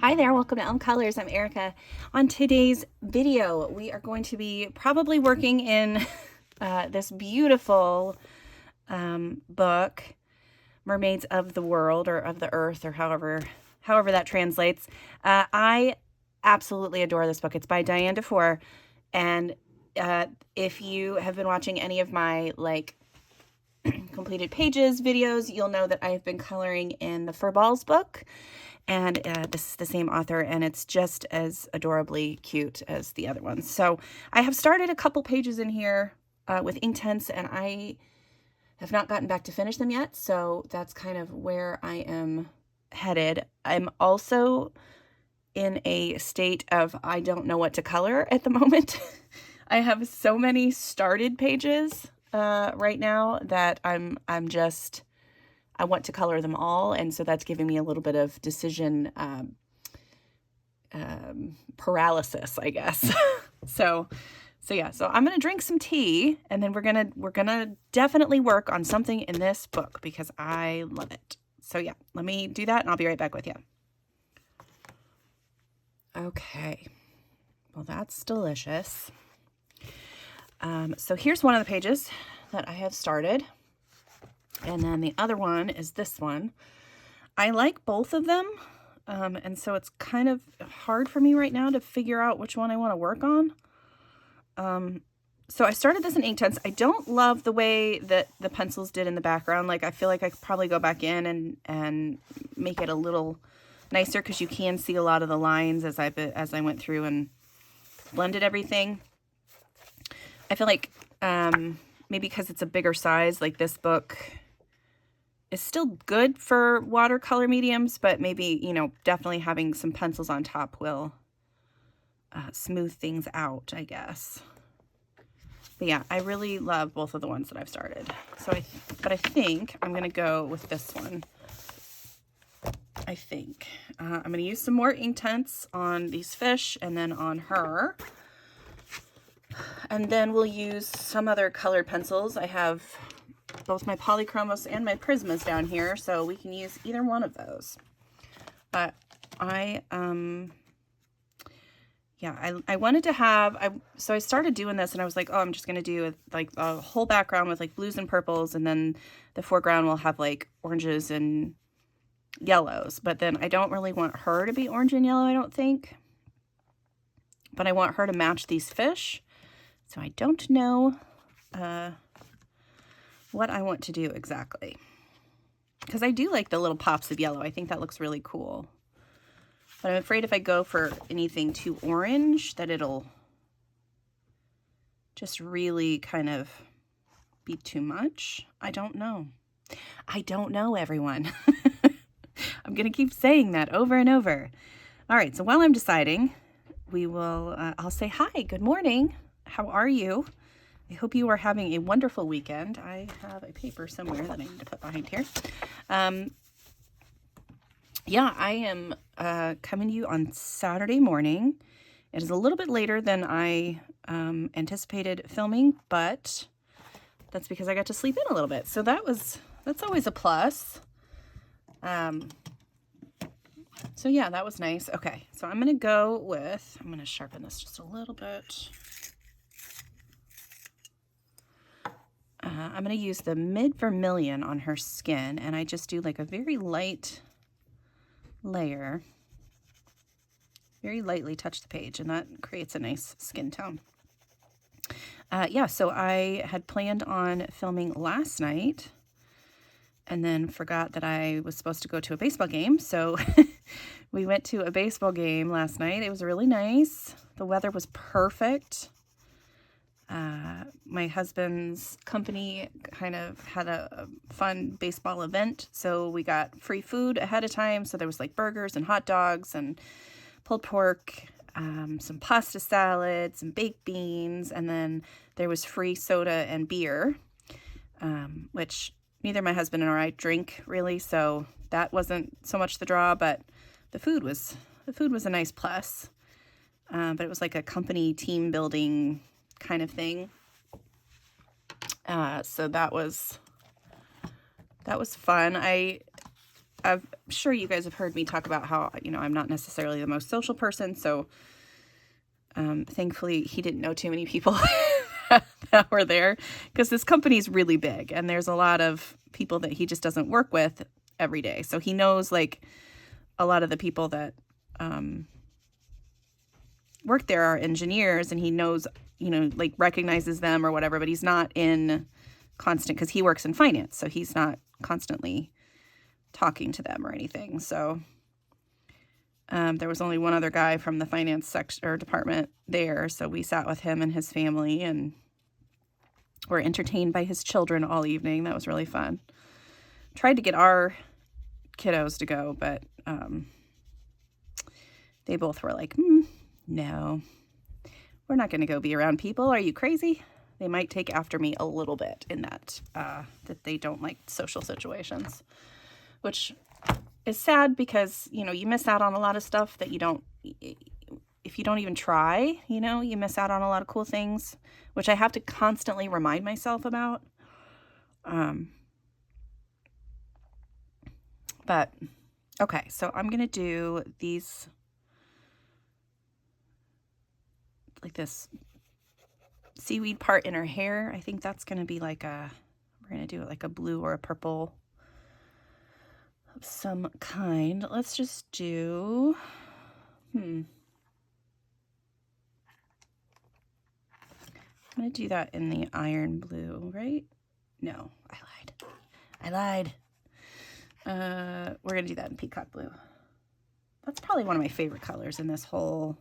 Hi there, welcome to Elm Colors. I'm Erica. On today's video, we are going to be probably working in this beautiful book, Mermaids of the World or of the Earth, or however that translates. I absolutely adore this book. It's by Diane Dufour, and if you have been watching any of my completed pages videos, you'll know that I've been coloring in the Furballs book. And this is the same author, and it's just as adorably cute as the other ones. So I have started a couple pages in here with Inktense, and I have not gotten back to finish them yet. So that's kind of where I am headed. I'm also in a state of I don't know what to color at the moment. I have so many started pages right now that I want to color them all, and so that's giving me a little bit of decision paralysis, I guess. So I'm gonna drink some tea, and then we're gonna definitely work on something in this book because I love it. So yeah, let me do that, and I'll be right back with you. Okay, well that's delicious. So here's one of the pages that I have started. And then the other one is this one. I like both of them, and so it's kind of hard for me right now to figure out which one I want to work on. So I started this in Inktense. I don't love the way that the pencils did in the background. Like, I feel like I could probably go back in and make it a little nicer because you can see a lot of the lines as I went through and blended everything. I feel like maybe because it's a bigger size, like this book is still good for watercolor mediums, but maybe, definitely having some pencils on top will smooth things out, I guess. But yeah, I really love both of the ones that I've started. But I think I'm going to go with this one. I think. I'm going to use some more Inktense on these fish and then on her. And then we'll use some other colored pencils. I have both my polychromos and my prismas down here, so we can use either one of those. But I wanted to have, so I started doing this and I was like, oh, I'm just going to do like a whole background with like blues and purples, and then the foreground will have like oranges and yellows. But then I don't really want her to be orange and yellow, I don't think. But I want her to match these fish. So I don't know what I want to do exactly. Because I do like the little pops of yellow. I think that looks really cool. But I'm afraid if I go for anything too orange, that it'll just really kind of be too much. I don't know. I don't know, everyone. I'm going to keep saying that over and over. All right, so while I'm deciding, I'll say hi, good morning. How are you? I hope you are having a wonderful weekend. I have a paper somewhere that I need to put behind here. Yeah, I am coming to you on Saturday morning. It is a little bit later than I anticipated filming, but that's because I got to sleep in a little bit. So that's always a plus. So yeah, that was nice. Okay, so I'm going to sharpen this just a little bit. I'm going to use the mid vermilion on her skin, and I just do like a very light layer. Very lightly touch the page, and that creates a nice skin tone. Yeah, so I had planned on filming last night and then forgot that I was supposed to go to a baseball game. So we went to a baseball game last night. It was really nice. The weather was perfect. My husband's company kind of had a fun baseball event, so we got free food ahead of time. So there was like burgers and hot dogs and pulled pork, some pasta salad, some baked beans, and then there was free soda and beer, which neither my husband nor I drink really, so that wasn't so much the draw, but the food was a nice plus. But it was like a company team building kind of thing. So that was fun. I'm sure you guys have heard me talk about how, you know, I'm not necessarily the most social person. So thankfully he didn't know too many people that were there, because this company is really big and there's a lot of people that he just doesn't work with every day. So he knows like a lot of the people that work there are engineers, and he knows, you know, like recognizes them or whatever, but he's not in constant, because he works in finance. So he's not constantly talking to them or anything. So there was only one other guy from the finance section or department there. So we sat with him and his family and were entertained by his children all evening. That was really fun. Tried to get our kiddos to go, but they both were like, no, we're not going to go be around people. Are you crazy? They might take after me a little bit in that, that they don't like social situations, which is sad because, you know, you miss out on a lot of stuff that you don't, if you don't even try, you know, you miss out on a lot of cool things, which I have to constantly remind myself about. But okay, so I'm going to do these, like this seaweed part in her hair. I think that's going to be like we're going to do it like a blue or a purple of some kind. Let's just do, I'm going to do that in the iron blue, right? No, I lied. We're going to do that in peacock blue. That's probably one of my favorite colors in this whole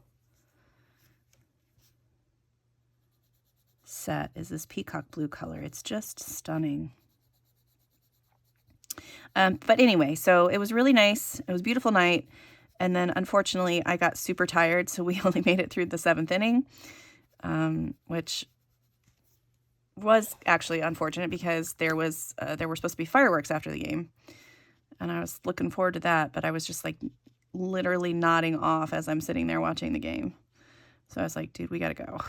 set, is this peacock blue color. It's just stunning. But anyway, so it was really nice. It was a beautiful night. And then unfortunately I got super tired. So we only made it through the 7th inning, which was actually unfortunate because there were supposed to be fireworks after the game. And I was looking forward to that, but I was just like literally nodding off as I'm sitting there watching the game. So I was like, dude, we got to go.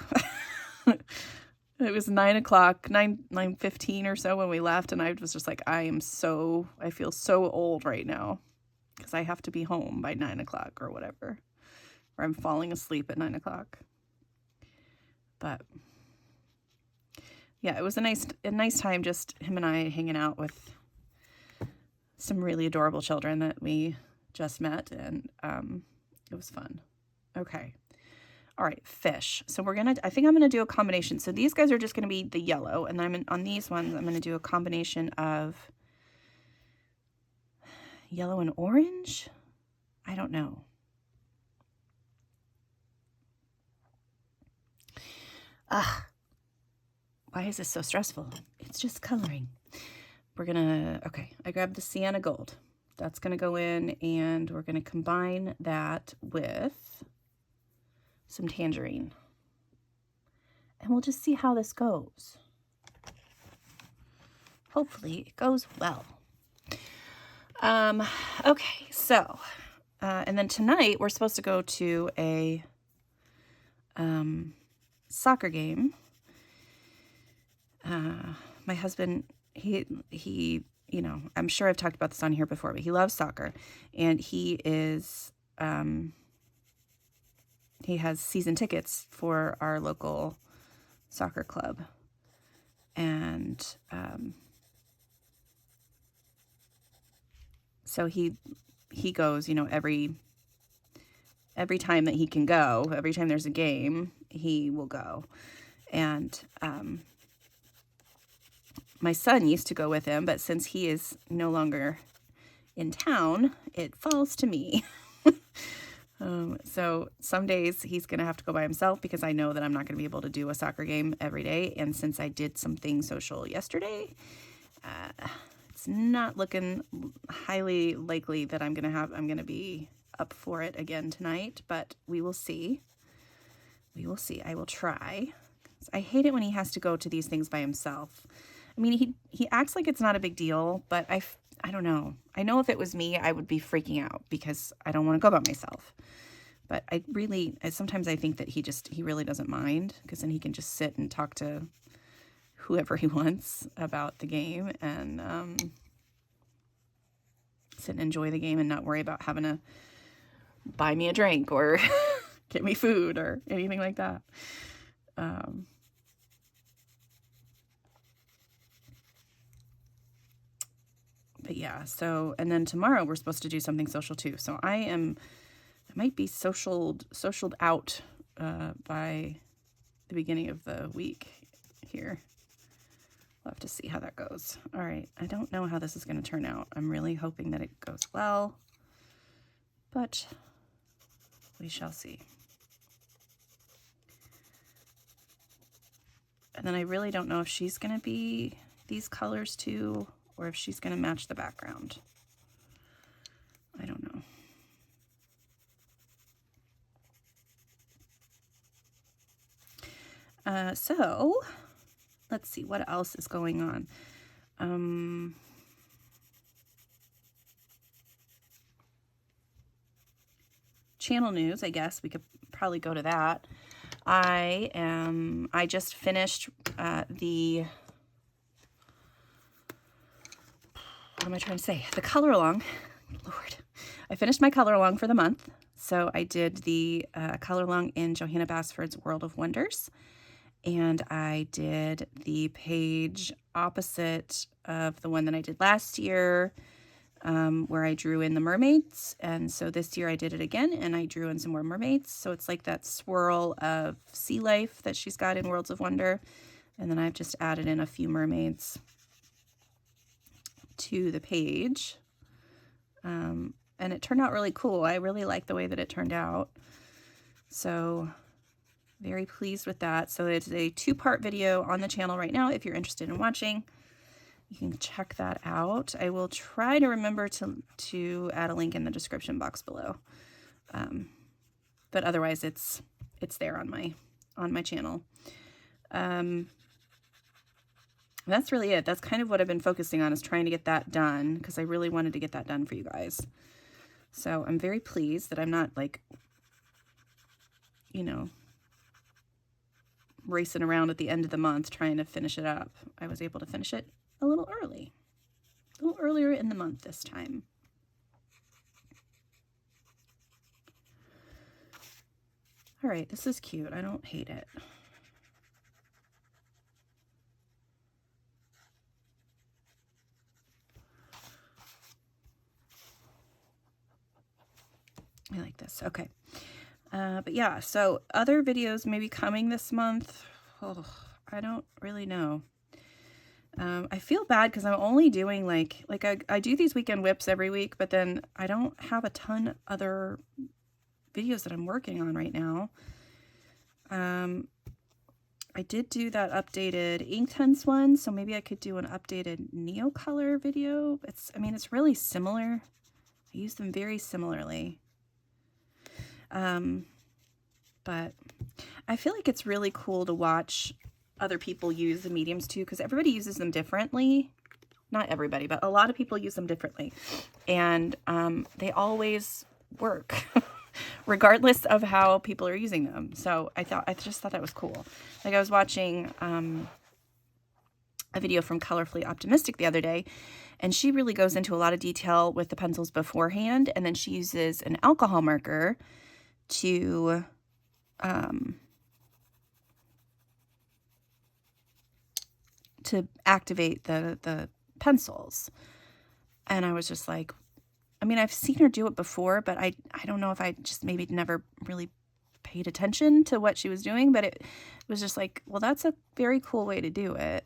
It was 9 o'clock, 9:15 or so when we left. And I was just like, I feel so old right now because I have to be home by 9 o'clock or whatever, or I'm falling asleep at 9 o'clock. But yeah, it was a nice time, just him and I hanging out with some really adorable children that we just met, and it was fun. Okay. All right, fish. So I think I'm going to do a combination. So these guys are just going to be the yellow, and on these ones, I'm going to do a combination of yellow and orange. I don't know. Why is this so stressful? It's just coloring. Okay, I grabbed the sienna gold. That's going to go in, and we're going to combine that with some tangerine. And we'll just see how this goes. Hopefully it goes well. Okay, so, and then tonight we're supposed to go to a soccer game. My husband, he, you know, I'm sure I've talked about this on here before, but he loves soccer, and he has season tickets for our local soccer club. And so he goes, you know, every time that he can go, every time there's a game, he will go. And my son used to go with him, but since he is no longer in town, it falls to me. So some days he's going to have to go by himself because I know that I'm not going to be able to do a soccer game every day. And since I did something social yesterday, it's not looking highly likely that I'm going to be up for it again tonight, but we will see. We will see. I will try. I hate it when he has to go to these things by himself. I mean, he acts like it's not a big deal, but I don't know. I know if it was me, I would be freaking out because I don't want to go by myself. But sometimes I think that he really doesn't mind, because then he can just sit and talk to whoever he wants about the game. And sit and enjoy the game and not worry about having to buy me a drink or get me food or anything like that. But yeah, so, and then tomorrow we're supposed to do something social too. So I might be socialed out by the beginning of the week here. We'll have to see how that goes. All right, I don't know how this is going to turn out. I'm really hoping that it goes well, but we shall see. And then I really don't know if she's going to be these colors too, or if she's going to match the background. I don't know. So let's see what else is going on. Channel news, I guess we could probably go to that. I just finished the, what am I trying to say? The color along. Lord. I finished my color along for the month. So I did the color along in Johanna Basford's World of Wonders. And I did the page opposite of the one that I did last year, where I drew in the mermaids. And so this year I did it again, and I drew in some more mermaids. So it's like that swirl of sea life that she's got in Worlds of Wonder. And then I've just added in a few mermaids to the page. And it turned out really cool. I really like the way that it turned out. So very pleased with that. So it's a 2-part video on the channel right now. If you're interested in watching, you can check that out. I will try to remember to add a link in the description box below. But otherwise it's there on my channel. That's really it. That's kind of what I've been focusing on, is trying to get that done, because I really wanted to get that done for you guys. So I'm very pleased that I'm not, like, you know, racing around at the end of the month trying to finish it up. I was able to finish it a little early, a little earlier in the month this time. All right, this is cute. I don't hate it. I like this. Okay. But yeah, so other videos maybe coming this month. Oh, I don't really know. I feel bad because I'm only doing like I do these weekend whips every week, but then I don't have a ton other videos that I'm working on right now. I did do that updated Inktense one, so maybe I could do an updated Neocolor video. I mean, it's really similar. I use them very similarly. But I feel like it's really cool to watch other people use the mediums too, because everybody uses them differently. Not everybody, but a lot of people use them differently. And they always work, regardless of how people are using them. So I just thought that was cool. Like, I was watching a video from Colorfully Optimistic the other day, and she really goes into a lot of detail with the pencils beforehand, and then she uses an alcohol marker to activate the pencils. And I was just like, I mean, I've seen her do it before, but I don't know if I just maybe never really paid attention to what she was doing, but it was just like, well, that's a very cool way to do it.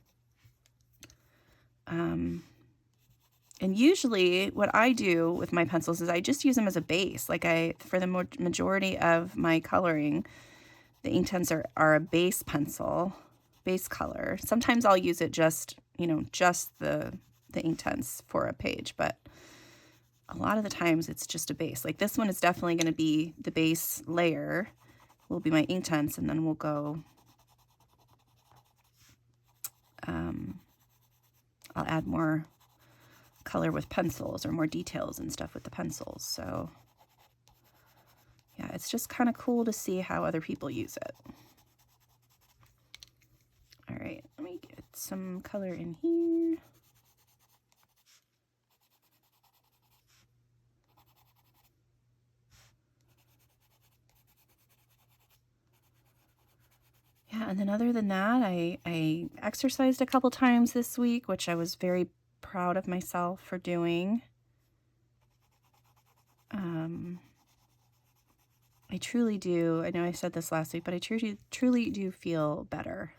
And usually what I do with my pencils is I just use them as a base. Like, for the majority of my coloring, the Inktense are a base pencil, base color. Sometimes I'll use it just, you know, just the Inktense for a page, but a lot of the times it's just a base. Like, this one is definitely going to be the base layer, will be my Inktense, and then we'll go, I'll add more color with pencils, or more details and stuff with the pencils. So yeah, it's just kind of cool to see how other people use it. All right, let me get some color in here. And then other than that, I exercised a couple times this week, which I was very proud of myself for doing. I truly do. I know I said this last week, but I truly do feel better.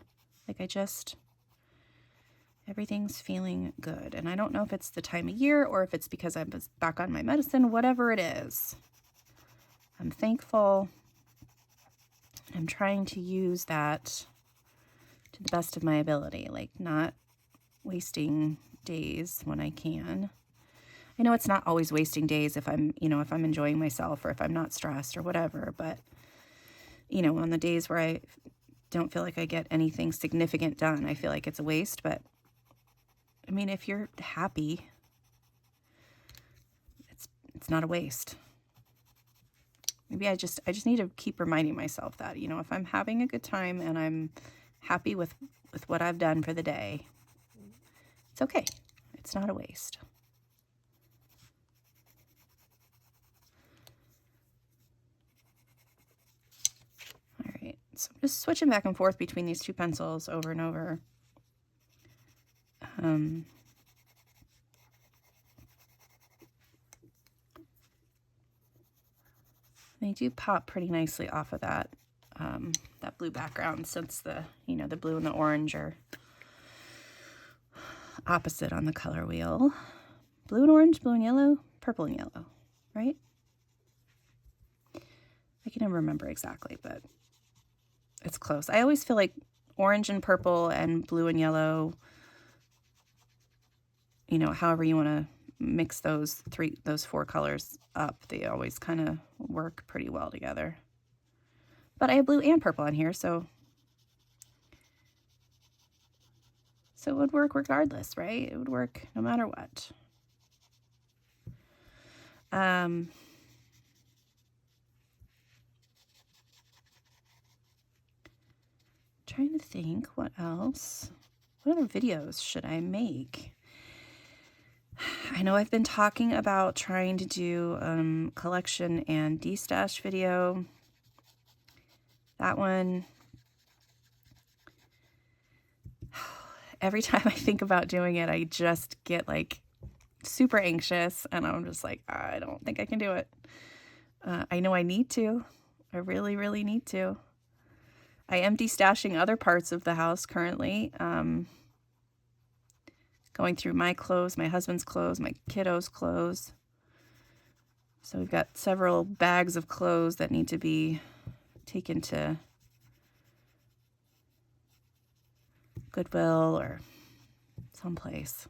Like everything's feeling good. And I don't know if it's the time of year or if it's because I'm back on my medicine, whatever it is. I'm thankful. I'm trying to use that to the best of my ability, like not wasting days when I can. I know it's not always wasting days if I'm, if I'm enjoying myself or if I'm not stressed or whatever, but, on the days where I don't feel like I get anything significant done, I feel like it's a waste. But I mean, if you're happy, it's not a waste. Maybe I just need to keep reminding myself that, if I'm having a good time and I'm happy with what I've done for the day, it's okay. It's not a waste. All right, so I'm just switching back and forth between these two pencils over and over. They do pop pretty nicely off of that blue background, since the blue and the orange are opposite on the color wheel. Blue and orange, blue and yellow, purple and yellow, right? I can never remember exactly, but it's close. I always feel like orange and purple and blue and yellow, however you want to mix those four colors up, they always kind of work pretty well together. But I have blue and purple on here, so it would work regardless, right? It would work no matter what. Trying to think what else. What other videos should I make? I know I've been talking about trying to do collection and destash video. That one, every time I think about doing it, I just get like super anxious, and I'm just like, I don't think I can do it. I know I need to. I really, really need to. I am destashing other parts of the house currently. Going through my clothes, my husband's clothes, my kiddos' clothes. So we've got several bags of clothes that need to be taken to Goodwill or someplace.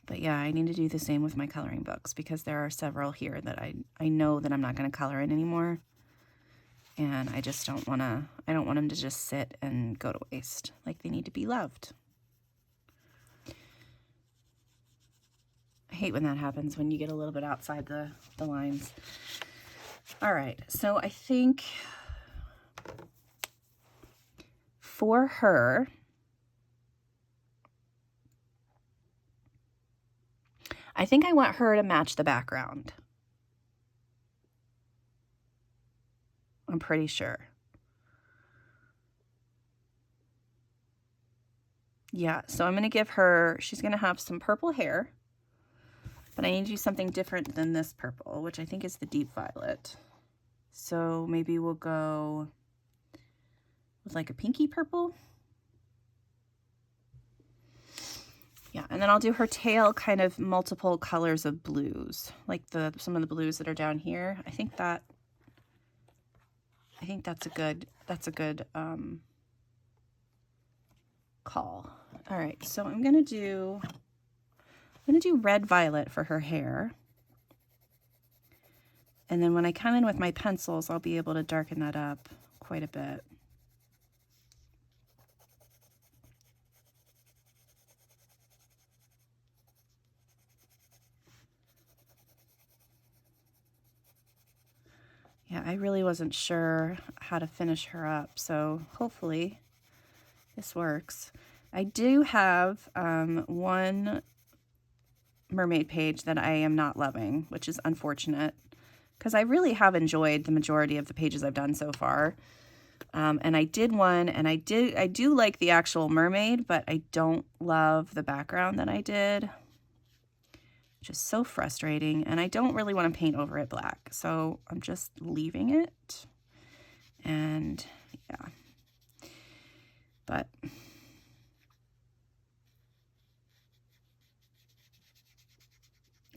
But yeah, I need to do the same with my coloring books, because there are several here that I know that I'm not going to color in anymore. And I just don't want them to just sit and go to waste. Like, they need to be loved. I hate when that happens, when you get a little bit outside the lines. All right, so I think for her, I think I want her to match the background. I'm pretty sure. Yeah, so I'm going to give her, she's going to have some purple hair, but I need to do something different than this purple, which I think is the deep violet. So maybe we'll go with like a pinky purple. Yeah, and then I'll do her tail kind of multiple colors of blues, like some of the blues that are down here. I think that's a good call. All right, so I'm gonna do red violet for her hair. And then when I come in with my pencils, I'll be able to darken that up quite a bit. Yeah, I really wasn't sure how to finish her up, so hopefully this works. I do have one mermaid page that I am not loving, which is unfortunate. because I really have enjoyed the majority of the pages I've done so far. And I did one, and I do like the actual mermaid, but I don't love the background that I did, which is so frustrating. And I don't really want to paint over it black, so I'm just leaving it. And yeah, but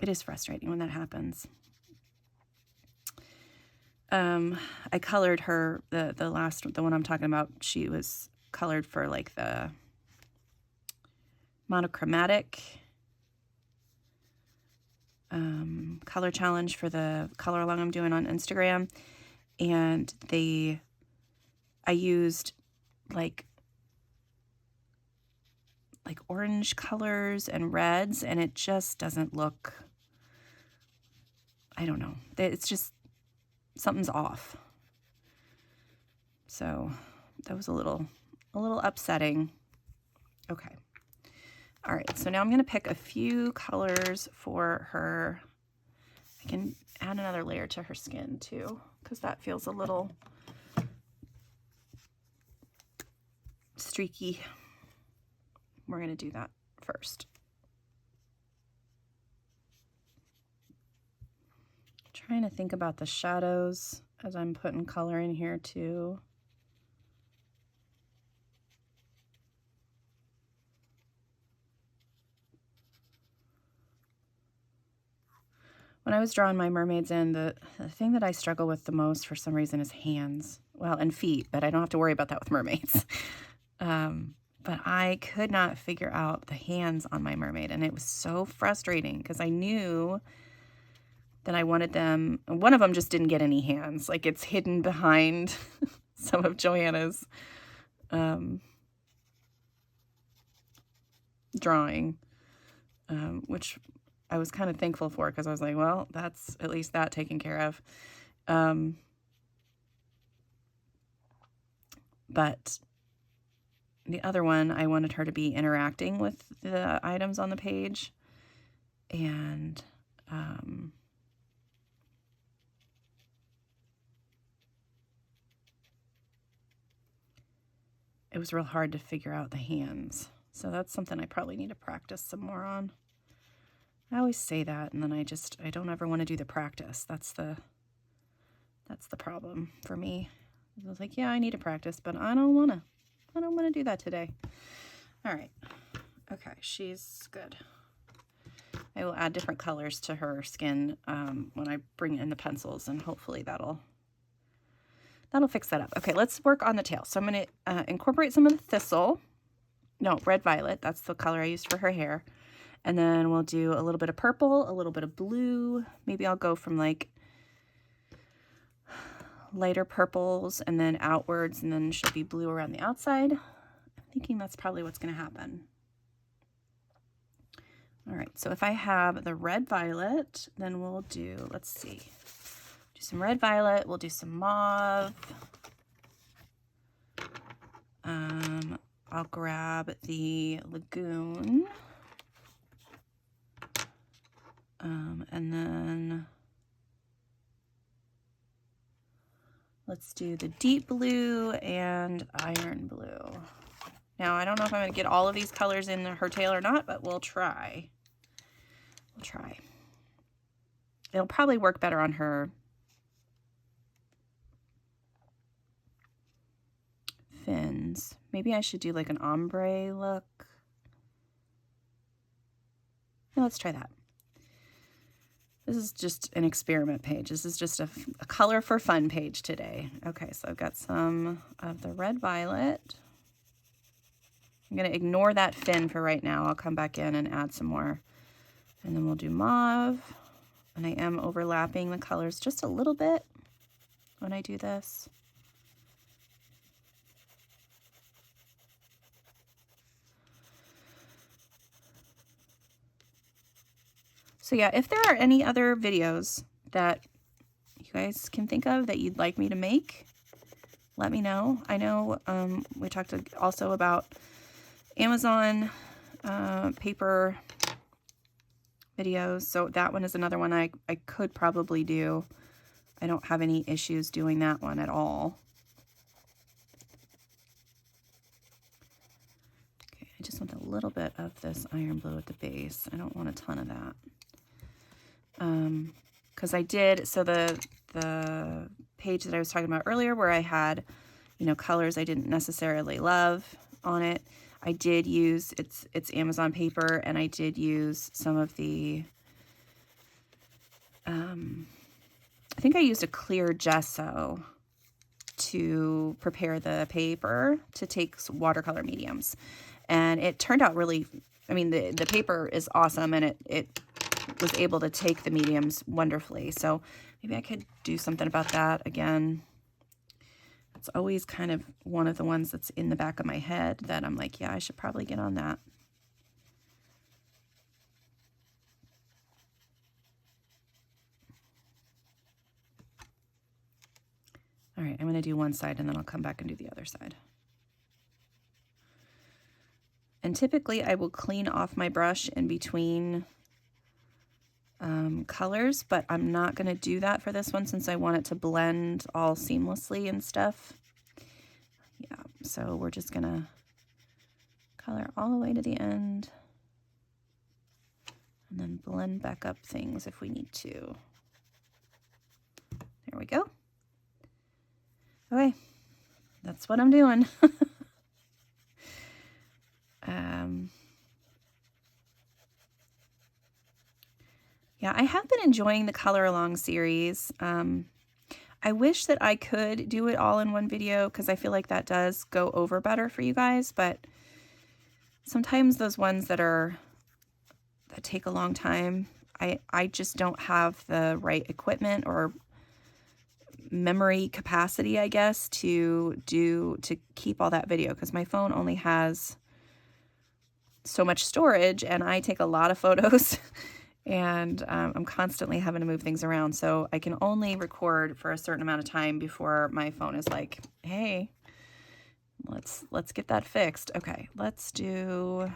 it is frustrating when that happens. I colored her, the one I'm talking about, she was colored for like the monochromatic color challenge for the color along I'm doing on Instagram. And I used like orange colors and reds, and it just doesn't look, I don't know. It's just, something's off. So that was a little upsetting. Okay. All right. So now I'm going to pick a few colors for her. I can add another layer to her skin too, because that feels a little streaky. We're going to do that first. Trying to think about the shadows as I'm putting color in here too. When I was drawing my mermaids in, the thing that I struggle with the most for some reason is hands. Well, and feet, but I don't have to worry about that with mermaids. But I could not figure out the hands on my mermaid, and it was so frustrating because I knew that I wanted them. One of them just didn't get any hands. Like, it's hidden behind some of Joanna's drawing, which I was kind of thankful for, because I was like, well, that's at least that taken care of. But the other one, I wanted her to be interacting with the items on the page. And it was real hard to figure out the hands. So that's something I probably need to practice some more on. I always say that, and then I don't ever want to do the practice. That's the problem for me. I was like, yeah, I need to practice, but I don't want to do that today. All right. Okay, she's good. I will add different colors to her skin when I bring in the pencils, and hopefully that'll fix that up. Okay, let's work on the tail. So I'm going to incorporate some of the thistle. No, red violet. That's the color I used for her hair. And then we'll do a little bit of purple, a little bit of blue. Maybe I'll go from like lighter purples and then outwards, and then she'll be blue around the outside. I'm thinking that's probably what's going to happen. All right, so if I have the red violet, then we'll do, let's see, do some red violet, we'll do some mauve. I'll grab the lagoon. And then let's do the deep blue and iron blue. Now, I don't know if I'm going to get all of these colors in her tail or not, but we'll try. We'll try. It'll probably work better on her fins. Maybe I should do like an ombre look. Yeah, let's try that. This is just an experiment page. This is just a color for fun page today. Okay, so I've got some of the red violet. I'm going to ignore that fin for right now. I'll come back in and add some more. And then we'll do mauve. And I am overlapping the colors just a little bit when I do this. So yeah, if there are any other videos that you guys can think of that you'd like me to make, let me know. I know we talked also about Amazon paper videos, so that one is another one I could probably do. I don't have any issues doing that one at all. Okay, I just want a little bit of this iron blue at the base. I don't want a ton of that. Because I did, so the page that I was talking about earlier where I had, you know, colors I didn't necessarily love on it, I did use, it's Amazon paper, and I did use some of the, I think I used a clear gesso to prepare the paper to take watercolor mediums. And it turned out really, I mean, the paper is awesome, and it was able to take the mediums wonderfully. So maybe I could do something about that again. It's always kind of one of the ones that's in the back of my head that I'm like, yeah, I should probably get on that. All right, I'm going to do one side, and then I'll come back and do the other side. And typically I will clean off my brush in between colors, but I'm not going to do that for this one since I want it to blend all seamlessly and stuff. Yeah, so we're just going to color all the way to the end and then blend back up things if we need to. There we go. Okay, that's what I'm doing. Yeah, I have been enjoying the color along series. I wish that I could do it all in one video because I feel like that does go over better for you guys, but sometimes those ones that take a long time, I just don't have the right equipment or memory capacity, I guess, to keep all that video, because my phone only has so much storage and I take a lot of photos. And I'm constantly having to move things around, so I can only record for a certain amount of time before my phone is like, hey, let's get that fixed. Okay, let's do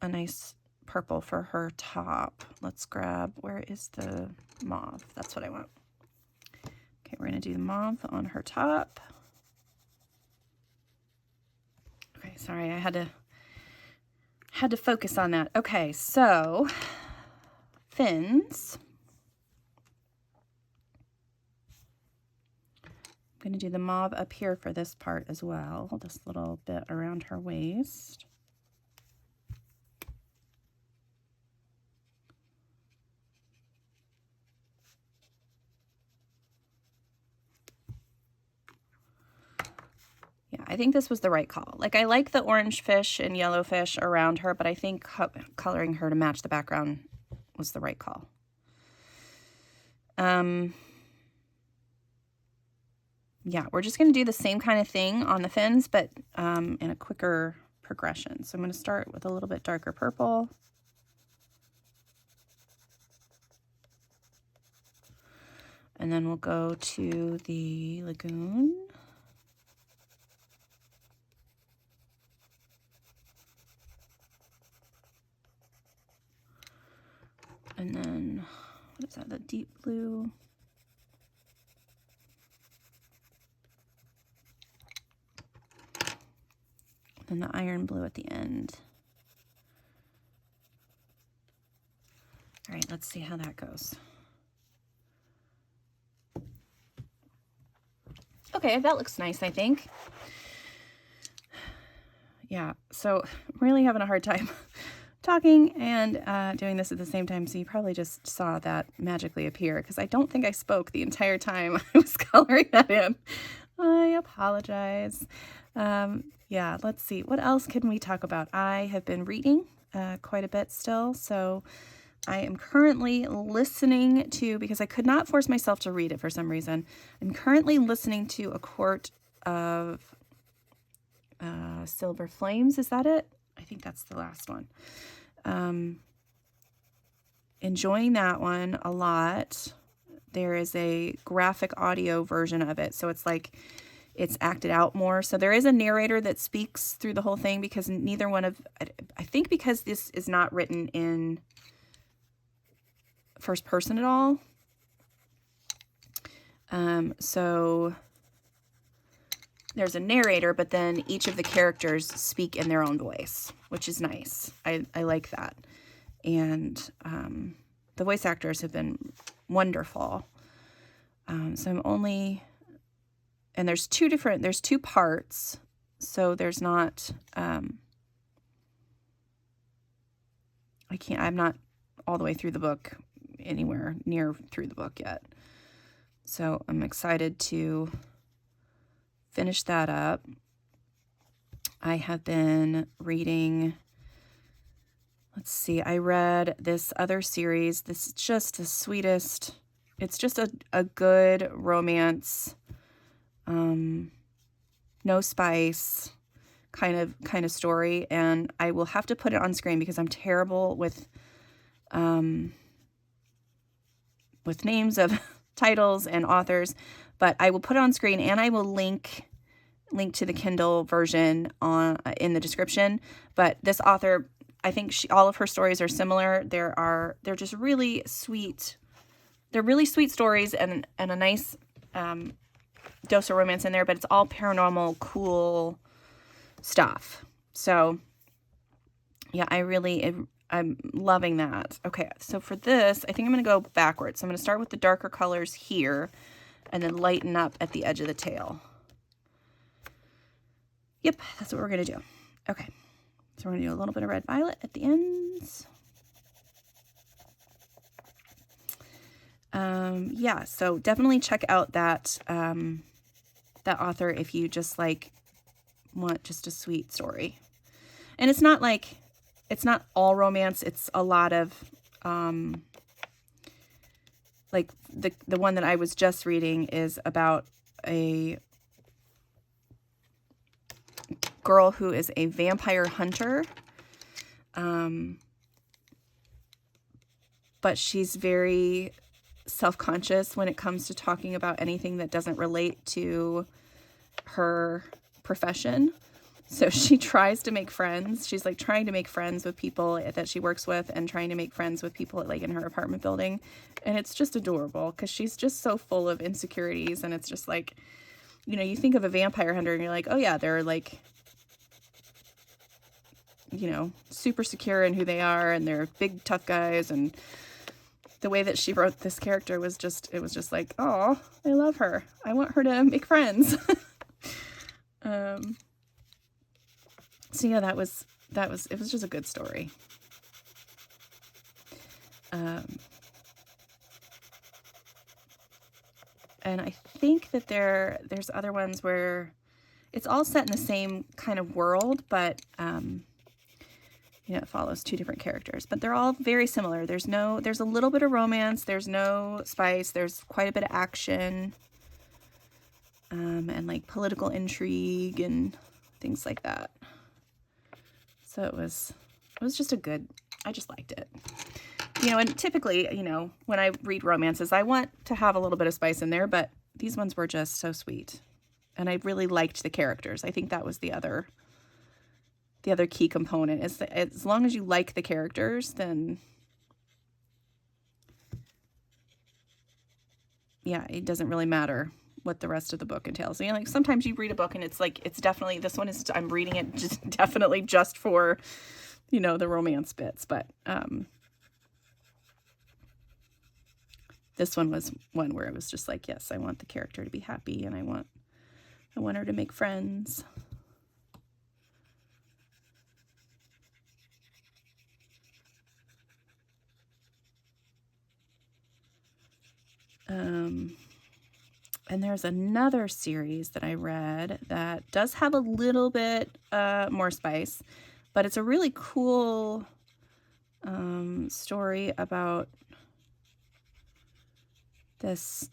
a nice purple for her top. Let's grab, where is the mauve? That's what I want. Okay, we're gonna do the mauve on her top. Okay, sorry, I had to focus on that. Okay, so fins. I'm going to do the mauve up here for this part as well, this little bit around her waist. Yeah, I think this was the right call. Like, I like the orange fish and yellow fish around her, but I think coloring her to match the background was the right call. Yeah, we're just going to do the same kind of thing on the fins, but in a quicker progression. So I'm going to start with a little bit darker purple. And then we'll go to the lagoon. And then, what is that, the deep blue? And the iron blue at the end. All right, let's see how that goes. Okay, that looks nice, I think. Yeah, so I'm really having a hard time talking and doing this at the same time, so you probably just saw that magically appear, because I don't think I spoke the entire time I was coloring that in. I apologize. Yeah, let's see. What else can we talk about? I have been reading quite a bit still, so I am currently listening to, because I could not force myself to read it for some reason, I'm currently listening to A Court of Silver Flames. Is that it? I think that's the last one. Enjoying that one a lot. There is a graphic audio version of it, so it's like it's acted out more. So there is a narrator that speaks through the whole thing, because neither one of, I think because this is not written in first person at all. So there's a narrator, but then each of the characters speak in their own voice, which is nice. I like that. And the voice actors have been wonderful. So I'm only, and there's two parts. So there's not, I'm not all the way through the book, anywhere near through the book yet. So I'm excited to finish that up. I have been reading, let's see, I read this other series. This is just the sweetest, it's just a good romance, no spice kind of story. And I will have to put it on screen because I'm terrible with names of titles and authors, but I will put it on screen, and I will link to the Kindle version in the description. But this author, I think all of her stories are similar. They're just really sweet. They're really sweet stories and a nice dose of romance in there, but it's all paranormal, cool stuff. So yeah, I'm loving that. Okay, so for this, I think I'm going to go backwards. So I'm going to start with the darker colors here and then lighten up at the edge of the tail. Yep, that's what we're going to do. Okay, so we're going to do a little bit of red violet at the ends. Yeah, so definitely check out that author if you just want just a sweet story. And it's not all romance. It's a lot of, like the one that I was just reading is about a girl who is a vampire hunter. But she's very self-conscious when it comes to talking about anything that doesn't relate to her profession. So she tries to make friends. She's trying to make friends with people that she works with and trying to make friends with people in her apartment building. And it's just adorable because she's just so full of insecurities. And it's just you think of a vampire hunter and you're like, oh yeah, they're super secure in who they are and they're big, tough guys. And the way that she wrote this character was just oh, I love her. I want her to make friends. So yeah, it was just a good story. And I think that there's other ones where it's all set in the same kind of world, but it follows two different characters, but they're all very similar. There's a little bit of romance, there's no spice, there's quite a bit of action, and political intrigue and things like that. So it was just I just liked it. And typically, when I read romances, I want to have a little bit of spice in there, but these ones were just so sweet. And I really liked the characters. I think that was the other key component is that as long as you like the characters, then yeah, it doesn't really matter what the rest of the book entails. Sometimes you read a book and it's definitely, this one is, I'm reading it just definitely just for, the romance bits. But this one was one where it was just yes, I want the character to be happy and I want her to make friends. And there's another series that I read that does have a little bit more spice, but it's a really cool story about this.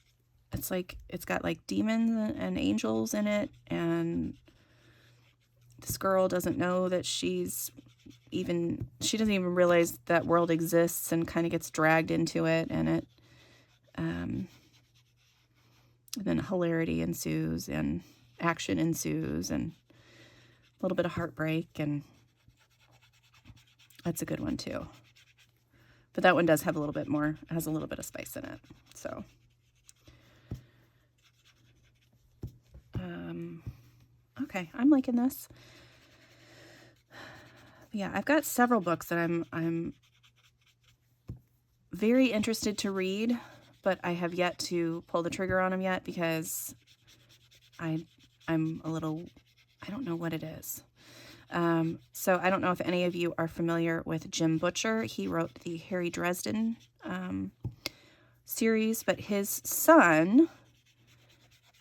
It's got demons and angels in it, and this girl doesn't know that she doesn't even realize that world exists and kind of gets dragged into it, and then hilarity ensues and action ensues and a little bit of heartbreak, and that's a good one too. But that one does have a little bit more, has a little bit of spice in it. So, okay, I'm liking this. Yeah, I've got several books that I'm very interested to read, but I have yet to pull the trigger on them yet because I'm a little, I don't know what it is. So I don't know if any of you are familiar with Jim Butcher. He wrote the Harry Dresden series, but his son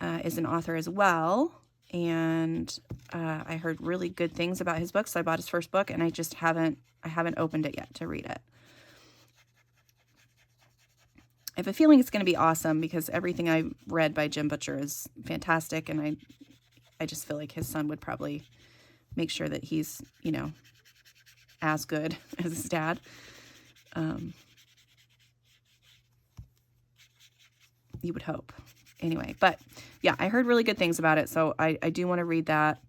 is an author as well. And I heard really good things about his book, so I bought his first book, and I haven't opened it yet to read it. I have a feeling it's going to be awesome because everything I read by Jim Butcher is fantastic, and I just feel like his son would probably make sure that he's, you know, as good as his dad. You would hope. Anyway, but yeah, I heard really good things about it, so I do want to read that.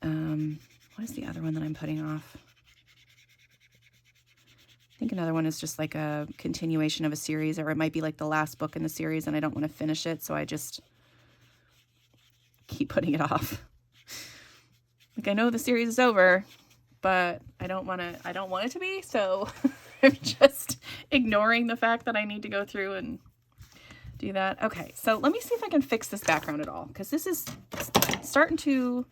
What is the other one that I'm putting off? I think another one is just like a continuation of a series, or it might be like the last book in the series and I don't want to finish it, so I just keep putting it off. Like, I know the series is over, but I don't want it to be, so I'm just ignoring the fact that I need to go through and do that. Okay, so let me see if I can fix this background at all, because this is starting to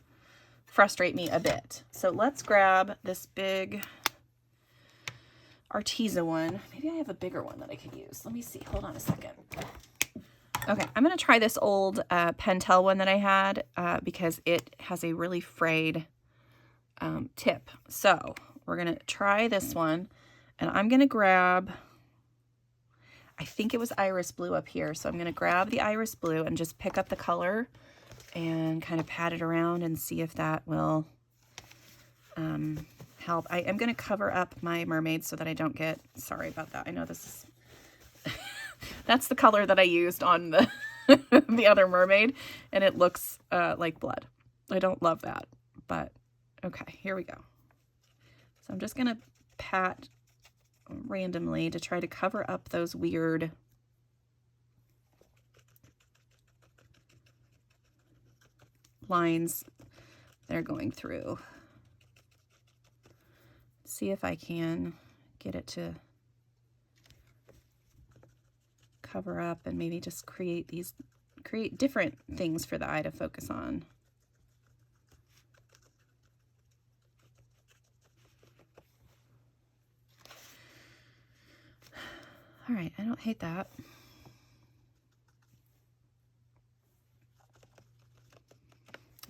frustrate me a bit. So let's grab this big Arteza one. Maybe I have a bigger one that I could use. Let me see. Hold on a second. Okay, I'm going to try this old Pentel one that I had because it has a really frayed tip. So we're going to try this one, and I'm going to grab, I think it was iris blue up here. So I'm going to grab the iris blue and just pick up the color and kind of pat it around and see if that will help. I am going to cover up my mermaid so that I don't get, sorry about that. I know this is, that's the color that I used on the, the other mermaid, and it looks like blood. I don't love that, but okay, here we go. So I'm just going to pat randomly to try to cover up those weird lines they're going through. See if I can get it to cover up and maybe just create different things for the eye to focus on. All right, I don't hate that.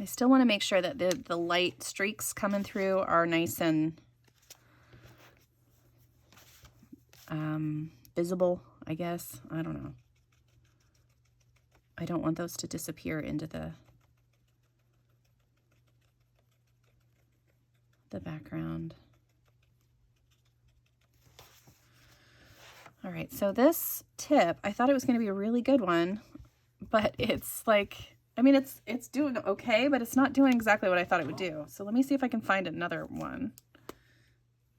I still want to make sure that the light streaks coming through are nice and visible, I guess. I don't know. I don't want those to disappear into the background. All right, so this tip, I thought it was going to be a really good one, but it's like, I mean, it's doing okay, but it's not doing exactly what I thought it would do. So let me see if I can find another one.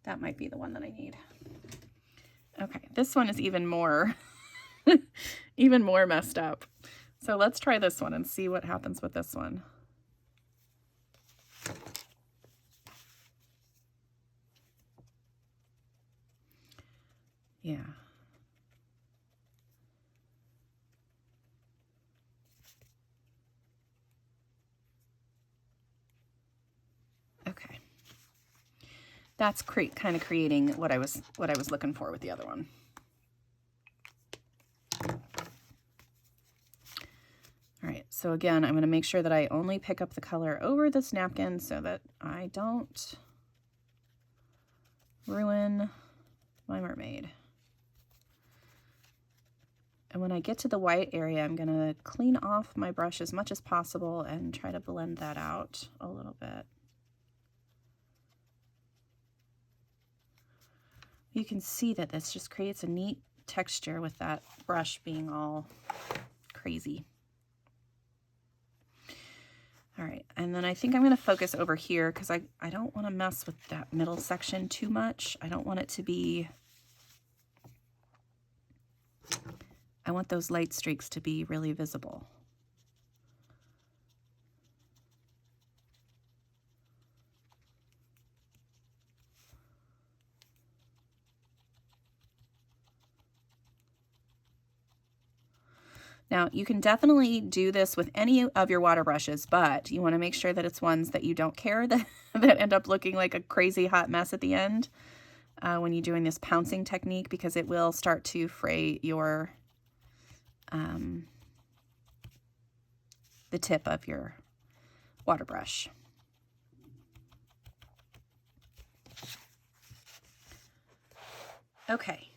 That might be the one that I need. Okay, this one is even more, even more messed up. So let's try this one and see what happens with this one. Yeah. Okay. That's kind of creating what I was looking for with the other one. All right, so again, I'm going to make sure that I only pick up the color over this napkin so that I don't ruin my mermaid. And when I get to the white area, I'm going to clean off my brush as much as possible and try to blend that out a little bit. You can see that this just creates a neat texture with that brush being all crazy. All right, and then I think I'm going to focus over here because I don't want to mess with that middle section too much. I don't want it to be I want those light streaks to be really visible. Now, you can definitely do this with any of your water brushes, but you want to make sure that it's ones that you don't care that, that end up looking like a crazy hot mess at the end when you're doing this pouncing technique, because it will start to fray your the tip of your water brush. Okay.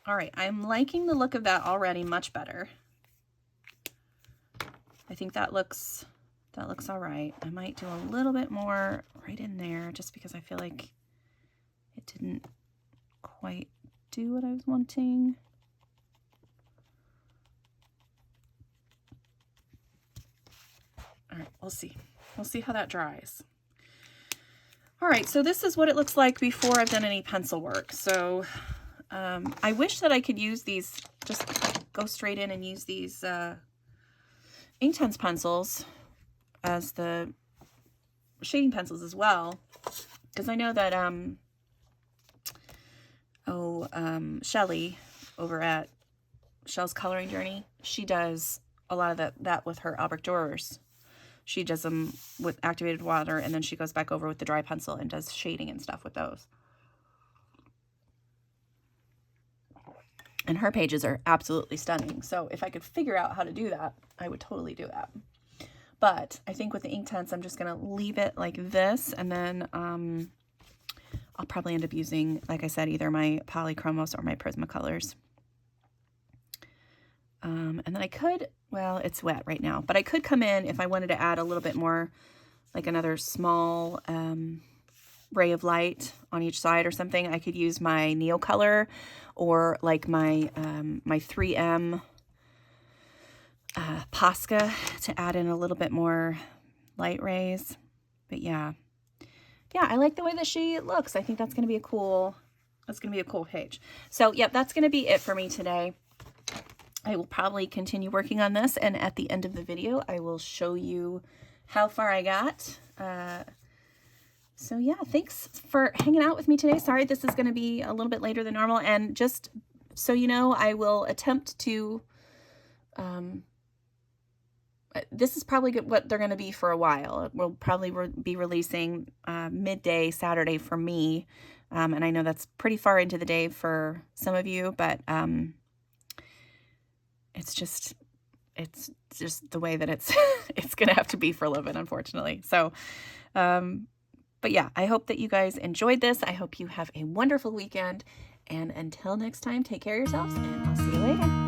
All right. I'm liking the look of that already much better. I think that looks all right. I might do a little bit more right in there just because I feel like it didn't quite do what I was wanting. All right, we'll see. We'll see how that dries. All right, so this is what it looks like before I've done any pencil work. So I wish that I could use these, just go straight in and use these Inktense pencils as the shading pencils as well, because I know that Shelly over at Shell's Coloring Journey, she does a lot of that with her Albrecht Dürers. She does them with activated water, and then she goes back over with the dry pencil and does shading and stuff with those. And her pages are absolutely stunning. So if I could figure out how to do that, I would totally do that. But I think with the Inktense, I'm just going to leave it like this. And then I'll probably end up using, like I said, either my Polychromos or my Prismacolors. And then I could, well, it's wet right now, but I could come in if I wanted to add a little bit more, like another small ray of light on each side or something. I could use my Neocolor or like my my 3M Posca to add in a little bit more light rays. But yeah, I like the way that she looks. I think that's going to be a cool, page. So yep, that's going to be it for me today. I will probably continue working on this, and at the end of the video, I will show you how far I got. So yeah, thanks for hanging out with me today. Sorry, this is going to be a little bit later than normal, and just so you know, I will attempt to, this is probably what they're going to be for a while. We'll probably be releasing midday Saturday for me, and I know that's pretty far into the day for some of you, but it's just the way that it's it's gonna have to be for a little bit, unfortunately. So but yeah, I hope that you guys enjoyed this. I hope you have a wonderful weekend, and until next time, take care of yourselves, and I'll see you later.